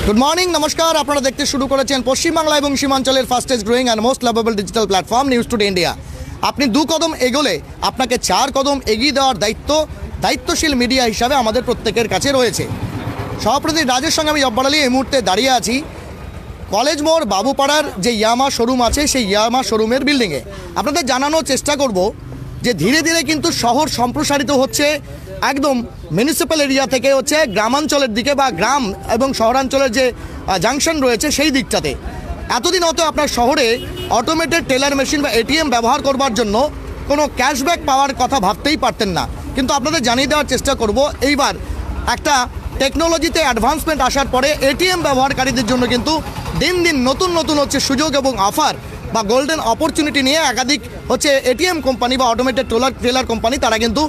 Good morning नमस्कार আপনারা দেখতে শুরু করেছেন পশ্চিমবাংলা এবং সীমাঞ্চলের fastest growing and most lovable digital platform news today India. আপনি 2 কদম এগোলে আপনাকে 4 কদম এগিয়ে দেওয়ার দায়িত্বশীল মিডিয়া হিসাবে আমাদের প্রত্যেকের কাছে রয়েছে। সভাপতি রাজের সঙ্গে আমি জব্বার আলী এই মুহূর্তে দাঁড়িয়ে আছি কলেজ মোড় বাবুপাড়ার যে ইয়ামা শোরুম আছে সেই ইয়ামা শোরুমের বিল্ডিংয়ে। আপনাদের জানানোর চেষ্টা করব যে ধীরে ধীরে কিন্তু শহর সম্প্রসারিত হচ্ছে একদম মিউনিসিপ্যাল এরিয়া থেকে হচ্ছে গ্রামাঞ্চলের দিকে বা গ্রাম এবং শহরাঞ্চলের যে জাংশন রয়েছে সেই দিকটাতে। এতদিন হয়তো আপনার শহরে অটোমেটেড টেলার মেশিন বা এটিএম ব্যবহার করবার জন্য কোনো ক্যাশব্যাক পাওয়ার কথা ভাবতেই পারতেন না, কিন্তু আপনাদের জানিয়ে দেওয়ার চেষ্টা করব এইবার একটা টেকনোলজিতে অ্যাডভান্সমেন্ট আসার পরে এটিএম ব্যবহারকারীদের জন্য কিন্তু দিন দিন নতুন নতুন হচ্ছে সুযোগ এবং অফার বা গোল্ডেন অপরচুনিটি নিয়ে একাধিক হচ্ছে এটিএম কোম্পানি বা অটোমেটেড টেলার কোম্পানি তারা কিন্তু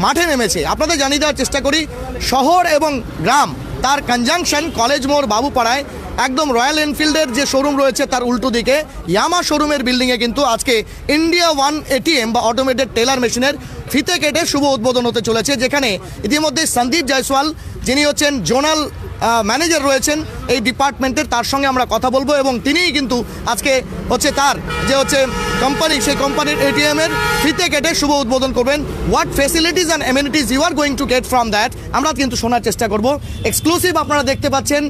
মাঠে নেমেছে। আপনাদের জানিয়ে দেওয়ার চেষ্টা করি শহর এবং গ্রাম তার কনজাংশন কলেজ মোড় বাবুপাড়ায় একদম রয়্যাল এনফিল্ডের যে শোরুম রয়েছে তার উল্টো দিকে ইয়ামা শোরুমের বিল্ডিংয়ে কিন্তু আজকে ইন্ডিয়া ওয়ান এটিএম বা অটোমেটেড টেলার মেশিনের ফিতে কেটে শুভ উদ্বোধন হতে চলেছে, যেখানে ইতিমধ্যে সন্দীপ জয়সওয়াল যিনি হচ্ছেন জোনাল ম্যানেজার রয়েছেন এই ডিপার্টমেন্টের, তার সঙ্গে আমরা কথা বলবো এবং তিনিই কিন্তু আজকে হচ্ছে তার যে হচ্ছে কোম্পানি সেই কোম্পানির এটিএমের ফিতে কেটে শুভ উদ্বোধন করবেন। What facilities and amenities you are going to get from that আমরা কিন্তু শোনার চেষ্টা করব। এক্সক্লুসিভ আপনারা দেখতে পাচ্ছেন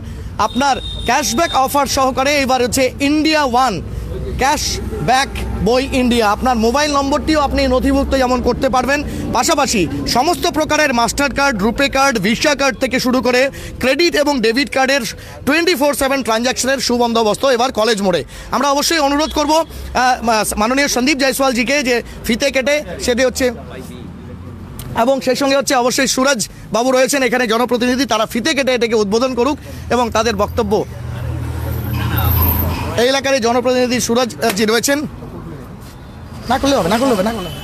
আপনার ক্যাশব্যাক অফার সহকারে এবার হচ্ছে ইন্ডিয়া ওয়ান ক্যাশব্যাক বই ইন্ডিয়া। আপনার মোবাইল নম্বরটিও আপনি নথিভুক্ত যেমন করতে পারবেন, পাশাপাশি সমস্ত প্রকারের মাস্টার কার্ড, রুপে কার্ড, ভিসা কার্ড থেকে শুরু করে ক্রেডিট এবং ডেবিট কার্ডের 24/7 ট্রানজ্যাকশনের সুবন্দোবস্ত এবার কলেজ মোড়ে। আমরা অবশ্যই অনুরোধ করব মাননীয় সন্দীপ জয়সওয়ালজিকে যে ফিতে কেটে সেটি হচ্ছে এবং সেই সঙ্গে হচ্ছে অবশ্যই সুরজ বাবু রয়েছেন এখানে জনপ্রতিনিধি, তারা ফিতে কেটে এটাকে উদ্বোধন করুক এবং তাদের বক্তব্য। এই এলাকার জনপ্রতিনিধি সুরজ জি রয়েছেন। না করলে হবে, না করলে হবে, না করলে হবে।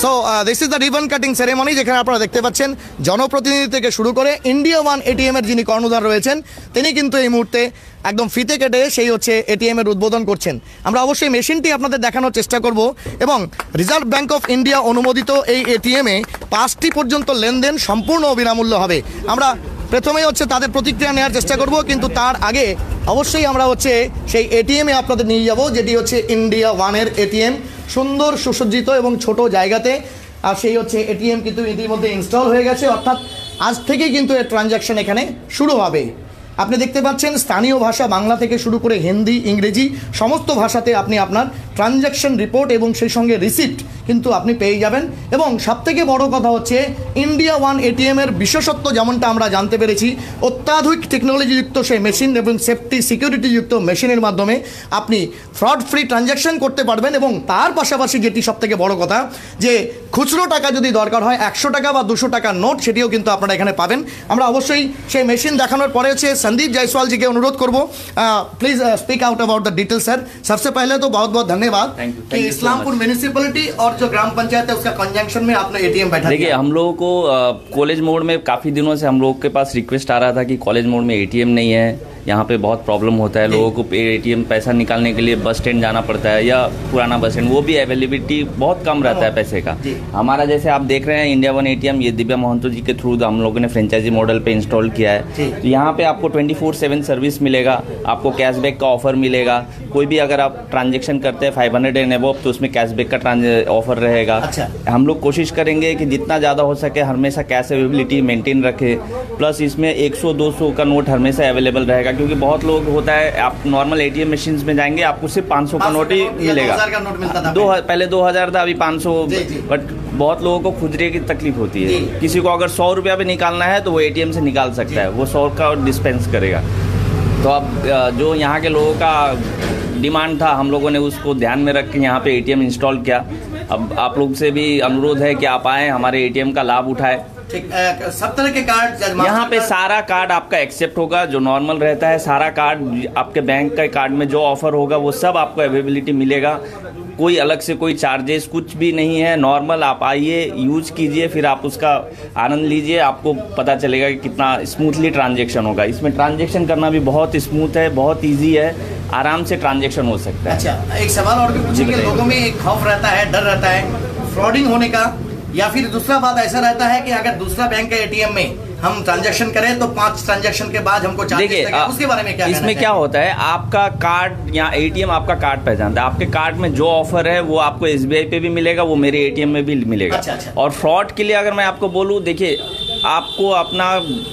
So this is the ribbon cutting ceremony, যেখানে আপনারা দেখতে পাচ্ছেন জনপ্রতিনিধি থেকে শুরু করে ইন্ডিয়া ওয়ান এটিএমের যিনি কর্ণধার রয়েছেন তিনি কিন্তু এই মুহূর্তে একদম ফিতে কেটে সেই হচ্ছে এটিএমের উদ্বোধন করছেন। আমরা অবশ্যই মেশিনটি আপনাদের দেখানোর চেষ্টা করব এবং রিজার্ভ ব্যাঙ্ক অফ ইন্ডিয়া অনুমোদিত এই এটিএমে 5টি পর্যন্ত লেনদেন সম্পূর্ণ বিনামূল্য হবে। আমরা প্রথমেই হচ্ছে তাদের প্রতিক্রিয়া নেওয়ার চেষ্টা করব, কিন্তু তার আগে অবশ্যই আমরা হচ্ছে সেই এটিএমে আপনাদের নিয়ে যাব যেটি হচ্ছে ইন্ডিয়া ওয়ানের এটিএম, সুন্দর সুসজ্জিত এবং ছোট জায়গাতে। আর সেই হচ্ছে এটিএম কিন্তু ইতিমধ্যে ইনস্টল হয়ে গেছে, অর্থাৎ আজ থেকেই কিন্তু এর ট্রানজ্যাকশন এখানে শুরু হবে। আপনি দেখতে পাচ্ছেন স্থানীয় ভাষা বাংলা থেকে শুরু করে হিন্দি, ইংরেজি সমস্ত ভাষাতে আপনি আপনার ট্রানজ্যাকশন রিপোর্ট এবং সেই সঙ্গে রিসিপ্ট কিন্তু আপনি পেয়ে যাবেন। এবং সবথেকে বড় কথা হচ্ছে ইন্ডিয়া ওয়ান এটিএমের বিশেষত্ব যেমনটা আমরা জানতে পেরেছি, অত্যাধুনিক টেকনোলজিযুক্ত সেই মেশিন এবং সেফটি সিকিউরিটিযুক্ত মেশিনের মাধ্যমে আপনি ফ্রড ফ্রি ট্রানজ্যাকশন করতে পারবেন। এবং তার পাশাপাশি যেটি সবথেকে বড় কথা যে খুচরো টাকা যদি দরকার হয় 100 টাকা বা 200 টাকার নোট সেটিও কিন্তু আপনারা এখানে পাবেন। আমরা অবশ্যই সেই মেশিন দেখানোর পরে হচ্ছে संदीप जायसवाल जी के अनुरोध करब, please speak out about the detail sir. सबसे पहले तो बहुत बहुत धन्यवाद कि इस्लामपुर म्यूनिसिपैलिटी और जो ग्राम पंचायत है उसका कंजंक्शन में आपने एटीएम बैठा। देखिए हम लोगों को कॉलेज मोड़ में काफ़ी दिनों से हम लोग के पास रिक्वेस्ट आ रहा था कि कॉलेज मोड़ में एटीएम नहीं है, यहाँ पे बहुत प्रॉब्लम होता है, लोगों को एटीएम पैसा निकालने के लिए बस स्टैंड जाना पड़ता है या पुराना बस स्टैंड, वो भी अवेलेबिलिटी बहुत कम रहता है पैसे का। हमारा जैसे आप देख रहे हैं इंडिया वन एटीएम ये दिव्या महंतो जी के थ्रू हम लोगों ने फ्रेंचाइजी मॉडल पे इंस्टॉल किया है। तो यहाँ पे आपको 24/7 सर्विस मिलेगा, आपको कैशबैक का ऑफर मिलेगा। कोई भी अगर आप ट्रांजेक्शन करते हैं 500 एंड अबव तो उसमें कैशबैक का ऑफर रहेगा। अच्छा। हम लोग कोशिश करेंगे कि जितना ज़्यादा हो सके हमेशा कैश अवेलेबिलिटी मेंटेन रखें, प्लस इसमें 100-200 का नोट हमेशा अवेलेबल रहेगा, क्योंकि बहुत लोग होता है आप नॉर्मल एटीएम मशीन में जाएंगे आपको सिर्फ 500 का नोट ही मिलेगा। पहले 2000 था, अभी 500, बट बहुत लोगों को खुजरे की तकलीफ होती है। किसी को अगर 100 रुपया भी निकालना है तो वो एटीएम से निकाल सकता है, वो 100 का डिस्पेंस करेगा। तो अब जो यहाँ के लोगों का डिमांड था हम लोगों ने उसको ध्यान में रख के यहाँ पे एटीएम इंस्टॉल किया। अब आप लोग से भी अनुरोध है कि आप आएँ, हमारे एटीएम का लाभ उठाएं। सब तरह के कार्ड यहाँ पे सारा कार्ड आपका एक्सेप्ट होगा, जो नॉर्मल रहता है सारा कार्ड आपके बैंक के कार्ड में जो ऑफर होगा वो सब आपको अवेलेबिलिटी मिलेगा। कोई अलग से कोई चार्जेस कुछ भी नहीं है, नॉर्मल आप आइए यूज कीजिए, फिर आप उसका आनंद लीजिए, आपको पता चलेगा कि कितना स्मूथली ट्रांजेक्शन होगा। इसमें ट्रांजेक्शन करना भी बहुत स्मूथ है, बहुत ईजी है, आराम से ट्रांजेक्शन हो सकता है। अच्छा, एक सवाल और भी पूछिए, लोगों में एक खौफ रहता है, डर रहता है फ्रॉडिंग होने का, या फिर दूसरा बात ऐसा रहता है कि अगर दूसरा बैंक के एटीएम में हम ट्रांजैक्शन करें तो 5 ट्रांजैक्शन के बाद हमको चार्जेस देखिए लगेगा, उसके बारे में क्या इसमें क्या होता है, आपका कार्ड या एटीएम आपका कार्ड पहचानता है, आपके कार्ड में जो ऑफर है वो आपको एसबीआई पे भी मिलेगा, वो मेरे एटीएम में भी मिलेगा। अच्छा। और फ्रॉड के लिए अगर मैं आपको बोलूं, देखिए आपको अपना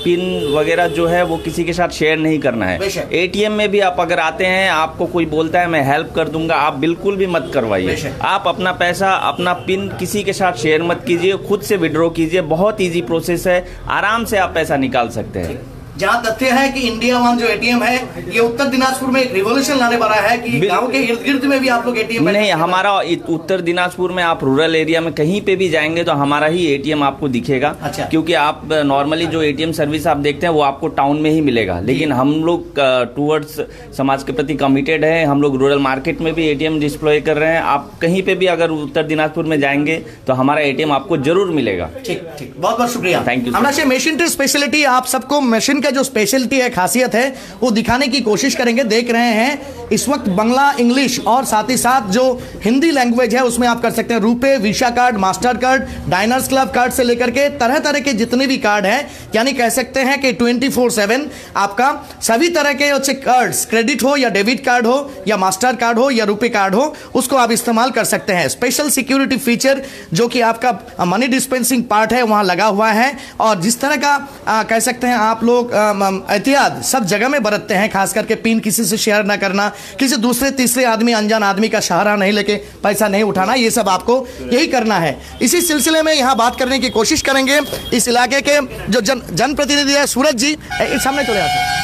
पिन वगैरह जो है वो किसी के साथ शेयर नहीं करना है। एटीएम में भी आप अगर आते हैं, आपको कोई बोलता है मैं हेल्प कर दूंगा, आप बिल्कुल भी मत करवाइए। आप अपना पैसा, अपना पिन किसी के साथ शेयर मत कीजिए, खुद से विड्रॉ कीजिए, बहुत इजी प्रोसेस है, आराम से आप पैसा निकाल सकते हैं। जहाँ तथ्य है कि इंडिया वन जो एटीएम है ये उत्तर दिनाजपुर में एक रिवॉल्यूशन लाने वाला है कि गांव के इर्द गिर्द में भी आप लोग एटीएम नहीं, हमारा उत्तर दिनाजपुर में आप रूरल एरिया में कहीं पे भी जाएंगे तो हमारा ही एटीएम आपको दिखेगा। अच्छा। क्योंकि आप नॉर्मली जो एटीएम सर्विस आप देखते हैं वो आपको टाउन में ही मिलेगा, लेकिन हम लोग टूवर्ड्स समाज के प्रति कमिटेड है, हम लोग रूरल मार्केट में भी एटीएम डिप्लॉय कर रहे हैं। आप कहीं पे भी अगर उत्तर दिनाजपुर में जाएंगे तो हमारा एटीएम आपको जरूर मिलेगा। ठीक, बहुत बहुत शुक्रिया, थैंक यू। हमारे मशीन की स्पेशलिटी आप सबको मशीन जो स्पेशलिटी है, खासियत है, वो दिखाने की कोशिश करेंगे। देख रहे हैं इस वक्त बांग्ला, इंग्लिश और साथ ही साथ जो हिंदी लैंग्वेज है उसमें आप कर सकते हैं RuPay, Visa card, Mastercard, Diners Club card से लेकर के तरह तरह के जितने भी कार्ड हैं, यानी कह सकते हैं कि 24/7 आपका सभी तरह के अच्छे कार्ड्स, क्रेडिट हो या डेबिट कार्ड हो या मास्टर कार्ड हो या रुपे कार्ड हो, उसको आप इस्तेमाल कर सकते हैं। स्पेशल सिक्योरिटी फीचर जो कि आपका मनी डिस्पेंसिंग पार्ट है वहां लगा हुआ है, और जिस तरह का कह सकते हैं आप लोग एहतियात सब जगह में बरतते हैं, खास करके पिन किसी से शेयर ना करना, किसी दूसरे तीसरे आदमी, अनजान आदमी का सहारा नहीं लेके पैसा नहीं उठाना, ये सब आपको यही करना है। इसी सिलसिले में यहां बात करने की कोशिश करेंगे इस इलाके के जो जनप्रतिनिधि है सूरज जी, इस सामने चले आते हैं।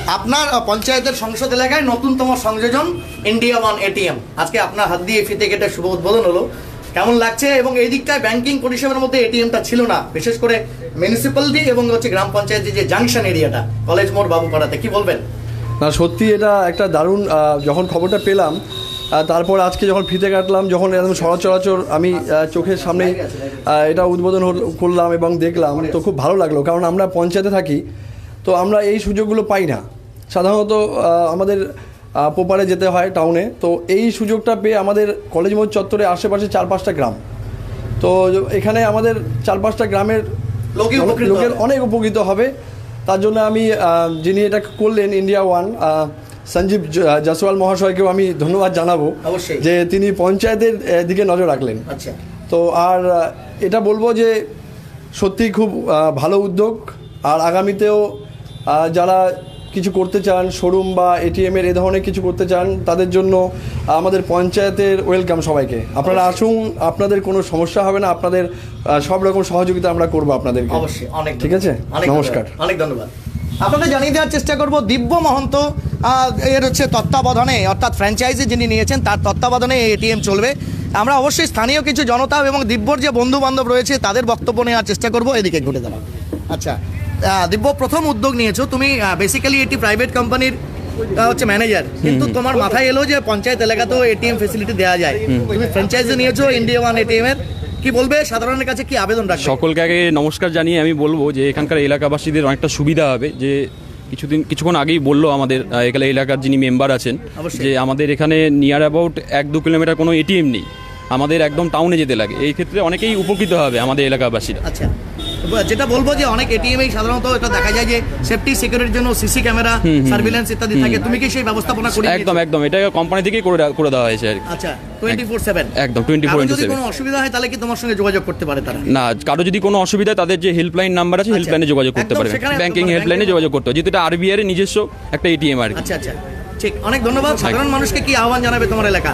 আপনার পঞ্চায়েতের সংসদ এলাকায় নতুনতম সংযোজন ইন্ডিয়া ওয়ান এটিএম, আজকে আপনার হাত দিয়ে ফিতে কেটে শুভ উদ্বোধন হলো, কেমন লাগছে? এবং এই দিকটায় ব্যাংকিং পরিষেবার মধ্যে এটিএমটা ছিল না, বিশেষ করে মিউনিসিপ্যালিটি এবং হচ্ছে গ্রাম পঞ্চায়েতের যে জাংশন এরিয়াটা কলেজ মোড় বাবুপাড়াতে, কি বলবেন? না, সত্যি এটা একটা দারুণ, যখন খবরটা পেলাম তারপর আজকে যখন ফিতে কাটলাম, যখন একদম সচরাচর আমি চোখের সামনে এটা উদ্বোধন করলাম এবং দেখলাম, তো খুব ভালো লাগলো। কারণ আমরা পঞ্চায়েতে থাকি, তো আমরা এই সুযোগগুলো পাই না। সাধারণত আমাদের পোপারে যেতে হয় টাউনে, তো এই সুযোগটা পেয়ে আমাদের কলেজ মোড় চত্বরে আশেপাশে 4-5টা গ্রাম, তো এখানে আমাদের 4-5টা গ্রামের লোকের অনেক উপকৃত হবে। তার জন্য আমি যিনি এটা করলেন ইন্ডিয়া ওয়ান, সঞ্জীব জয়সওয়াল মহাশয়কেও আমি ধন্যবাদ জানাবো যে তিনি পঞ্চায়েতের দিকে নজর রাখলেন। আচ্ছা, তো আর এটা বলবো যে সত্যি খুব ভালো উদ্যোগ, আর আগামীতেও যারা কিছু করতে চান, শোরুম বা এটিএমের এ ধরনের কিছু করতে চান, তাদের জন্য আমাদের পঞ্চায়েতের ওয়েলকাম সবাইকে। আপনারা আসুন, আপনাদের কোনো সমস্যা হবে না, আপনাদের সব রকম সহযোগিতা আমরা করবো আপনাদেরকে। অবশ্যই, অনেক ঠিক আছে, নমস্কার, অনেক ধন্যবাদ। আপনাকে জানিয়ে দেওয়ার চেষ্টা করব দিব্য মহন্ত এর হচ্ছে তত্ত্বাবধানে, অর্থাৎ ফ্র্যাঞ্চাইজি যিনি নিয়েছেন তার তত্ত্বাবধানে এই এটিএম চলবে। আমরা অবশ্যই স্থানীয় কিছু জনতা এবং দিব্যর যে বন্ধু বান্ধব রয়েছে তাদের বক্তব্য নেওয়ার চেষ্টা করব। এদিকে ঘুরে দাঁড়ান। আচ্ছা দিব্য, প্রথম উদ্যোগ নিয়েছো তুমি, বেসিক্যালি এটি প্রাইভেট কোম্পানির হচ্ছে ম্যানেজার, কিন্তু তোমার মাথায় এলো যে পঞ্চায়েত এলাকাতেও এটিএম ফ্যাসিলিটি দেওয়া যায়, তুমি ফ্র্যাঞ্চাইজি নিয়েছো ইন্ডিয়া ওয়ান এটিএম এর, কি বলবে? সাধারণের কাছে কি আবেদন রাখবে? সকলকে আগে নমস্কার জানিয়ে আমি বলবো যে এখানকার এলাকাবাসীদের অনেকটা সুবিধা হবে, যে কিছুক্ষণ আগেই বললো আমাদের এলাকার যিনি মেম্বার আছেন যে আমাদের এখানে নিয়ার অ্যাবাউট 1-2 কিলোমিটার কোনো এটিএম নেই, আমাদের একদম টাউনে যেতে লাগে। এই ক্ষেত্রে অনেকেই উপকৃত হবে আমাদের এলাকাবাসীরা। আচ্ছা, যেটা বলবো যে অনেক এটিএমই সাধারণত এটা দেখা যায় যে সেফটি সিকিউরিটির জন্য সিসি ক্যামেরা, সার্ভিলেন্স ইত্যাদি থাকে, তুমি কি সেই ব্যবস্থাপনা করি? একদম এটা কোম্পানি থেকেই করে দেওয়া হয়েছে আর কি। আচ্ছা, 24/7 একদম 24/7। যদি কোনো অসুবিধা হয় তাহলে কি তোমার সঙ্গে যোগাযোগ করতে পারে তারা? না, কারো যদি কোনো অসুবিধা হয় তাদের যে হেল্পলাইন নাম্বার আছে হেল্পলাইনে যোগাযোগ করতে পারবে, ব্যাংকিং হেল্পলাইনে যোগাযোগ করতে হবে, যেহেতু এটা আরবিআই এর নিজস্ব একটা এটিএম আর কি। আচ্ছা, ঠিক, অনেক ধন্যবাদ। সাধারণ মানুষকে কি আহ্বান জানাবে তোমার এলাকা?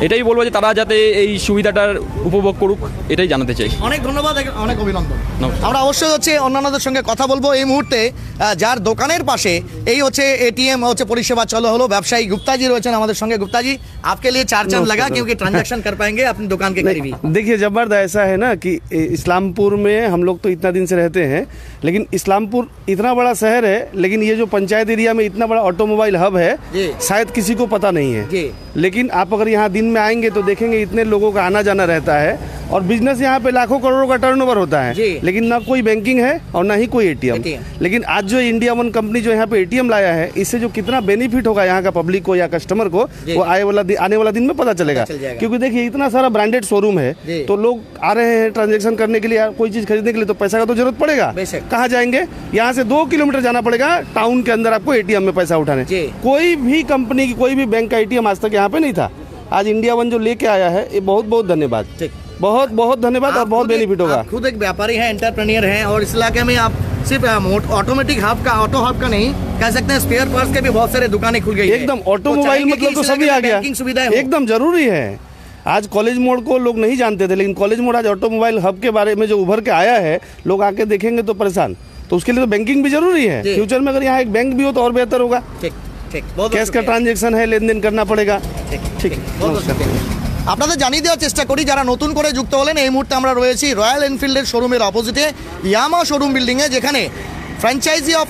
এটাই বলবো যে তারা যাতে এই সুবিধাটার উপভোগ করুক, এটাই জানাতে চাই। অনেক ধন্যবাদ, অনেক অভিনন্দন। আমরা অবশ্যই হচ্ছে অন্যান্যদের সঙ্গে কথা বলবো। এই মুহূর্তে যার দোকানের পাশে এই হচ্ছে এটিএম হচ্ছে পরিষেবা চালু হলো, ব্যবসায়ী गुप्ता जी রয়েছেন আমাদের সঙ্গে। गुप्ता जी, आपके लिए 4 चांद लगा क्योंकि ट्रांजैक्शन कर पाएंगे अपनी दुकान के करीब ही। देखिए जबरदस्त ऐसा है ना कि इस्लामपुर में हम लोग तो इतना दिन से रहते हैं, लेकिन इस्लामपुर इतना बड़ा शहर है, लेकिन ये जो पंचायत एरिया में इतना बड़ा ऑटोमोबाइल हब है शायद किसी को पता नहीं है। लेकिन आप अगर यहाँ दिन दिन में आएंगे तो देखेंगे इतने लोगों का आना जाना रहता है और बिजनेस यहाँ पे लाखों करोड़ों का टर्नओवर होता जी। है, लेकिन ना कोई बैंकिंग है और ना ही कोई एटीएम। लेकिन आज जो इंडिया वन कंपनी जो यहाँ पे एटीएम लाया है, इससे जो कितना बेनिफिट होगा यहाँ का पब्लिक को या कस्टमर को, वो आने वाला दिन में पता चलेगा। क्योंकि देखिए इतना सारा ब्रांडेड शोरूम है, तो लोग आ रहे हैं ट्रांजेक्शन करने के लिए, कोई चीज खरीदने के लिए, तो पैसा का तो जरूरत पड़ेगा। कहाँ जाएंगे? यहाँ से 2 किलोमीटर जाना पड़ेगा टाउन के अंदर आपको एटीएम में पैसा उठाने। कोई भी कंपनी की, कोई भी बैंक का एटीएम आज तक यहाँ पे नहीं था। आज इंडिया वन जो लेके आया है, ये बहुत बहुत धन्यवाद, बहुत बहुत धन्यवाद और बहुत बेनिफिट होगा। आप खुद एक व्यापारी हैं, एंटरप्रेन्योर हैं, और इस इलाके में आप सिर्फ ऑटोमेटिक ऑटो हब का नहीं कह सकते हैं, स्पेयर पार्ट्स के भी बहुत सारे दुकानें खुल गई हैं। एकदम ऑटोमोबाइल मतलब तो सभी आ गया, सुविधा एकदम जरूरी है। आज कॉलेज मोड़ को लोग नहीं जानते थे, लेकिन कॉलेज मोड़ आज ऑटोमोबाइल हब के बारे में जो उभर के आया है, लोग आके देखेंगे तो परेशान। तो उसके लिए तो बैंकिंग भी जरूरी है। फ्यूचर में अगर यहाँ एक बैंक भी हो तो और बेहतर होगा। कैश का ट्रांजेक्शन है, लेन देन करना पड़ेगा। ঠিক আপনাদের জানিয়ে দেওয়ার চেষ্টা করি, যারা নতুন করে যুক্ত হলেন, এই মুহূর্তে আমরা রয়েছি রয়্যাল এনফিল্ডের শোরুমের অপোজিটে ইয়ামা শোরুম বিল্ডিংয়ে, যেখানে ফ্র্যাঞ্চাইজি অফ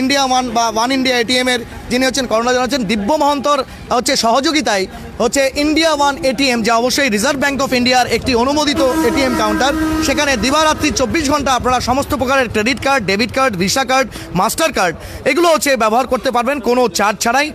ইন্ডিয়া ওয়ান বা ওয়ান ইন্ডিয়া এটিএম এর যিনি হচ্ছেন কর্ণধার জানাচ্ছেন দিব্য মহন্তর হচ্ছে সহযোগিতায় হচ্ছে ইন্ডিয়া ওয়ান এটিএম, যা অবশ্যই রিজার্ভ ব্যাঙ্ক অফ ইন্ডিয়ার একটি অনুমোদিত এটিএম কাউন্টার। সেখানে দিবারাত্রি 24 ঘন্টা আপনারা সমস্ত প্রকারের credit card, debit card, visa card, master card এগুলো হচ্ছে ব্যবহার করতে পারবেন কোনো চার্জ ছাড়াই।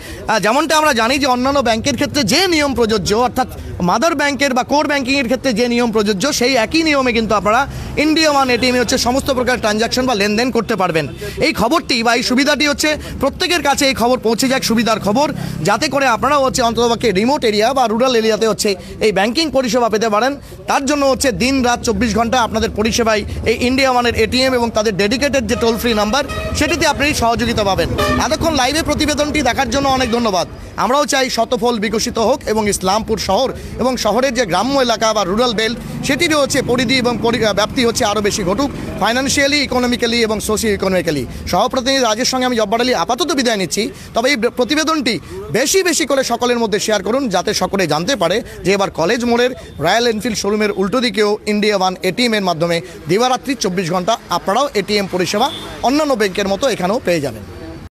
যেমনটা আমরা জানি যে অন্যান্য ব্যাংকের ক্ষেত্রে যে নিয়ম প্রযোজ্য, অর্থাৎ মাদার ব্যাংকের বা কোর ব্যাংকিংয়ের ক্ষেত্রে যে নিয়ম প্রযোজ্য, সেই একই নিয়মে কিন্তু আপনারা ইন্ডিয়া ওয়ান এটিএমে হচ্ছে সমস্ত প্রকার ট্রানজাকশন বা লেনদেন করতে পারবেন। এই খবরটি বা এই সুবিধাটি হচ্ছে প্রত্যেকের কাছে এই খবর পৌঁছে যাক, সুবিধার খবর, যাতে করে আপনারাও হচ্ছে অন্ততপক্ষে রিমোট এরিয়া বা রুরাল এরিয়াতে হচ্ছে এই ব্যাংকিং পরিষেবা পেতে পারেন। তার জন্য হচ্ছে দিন রাত 24 ঘন্টা আপনাদের পরিষেবায় এই ইন্ডিয়া ওয়ানের এটিএম এবং তাদের ডেডিকেটেড যে টোল ফ্রি নাম্বার, সেটিতে আপনি সহযোগিতা পাবেন। এতক্ষণ লাইভে প্রতিবেদনটি দেখার জন্য অনেক ধন্যবাদ। আমরাও চাই শতফল বিকশিত হোক এবং ইসলামপুর শহর এবং শহরের যে গ্রাম্য এলাকা বা রুরাল বেল্ট, সেটিরও হচ্ছে পরিধি এবং ব্যাপ্তি হচ্ছে আরও বেশি ঘটুক, ফাইন্যান্সিয়ালি, ইকোনমিক্যালি এবং সোশিও ইকোনমিক্যালি। সহপ্রতিনিধি রাজের সঙ্গে আমি জব্বার আলী আপাতত বিদায় নিচ্ছি। তবে এই প্রতিবেদনটি বেশি বেশি করে সকলের মধ্যে শেয়ার করুন, যাতে সকলে জানতে পারে যে এবার কলেজ মোড়ের রয়্যাল এনফিল্ড শোরুমের উল্টো দিকেও ইন্ডিয়া ওয়ান এটিএমের মাধ্যমে দিবারাত্রি 24 ঘন্টা আপনারাও এটিএম পরিষেবা অন্যান্য ব্যাংকের মতো এখানেও পেয়ে যাবেন।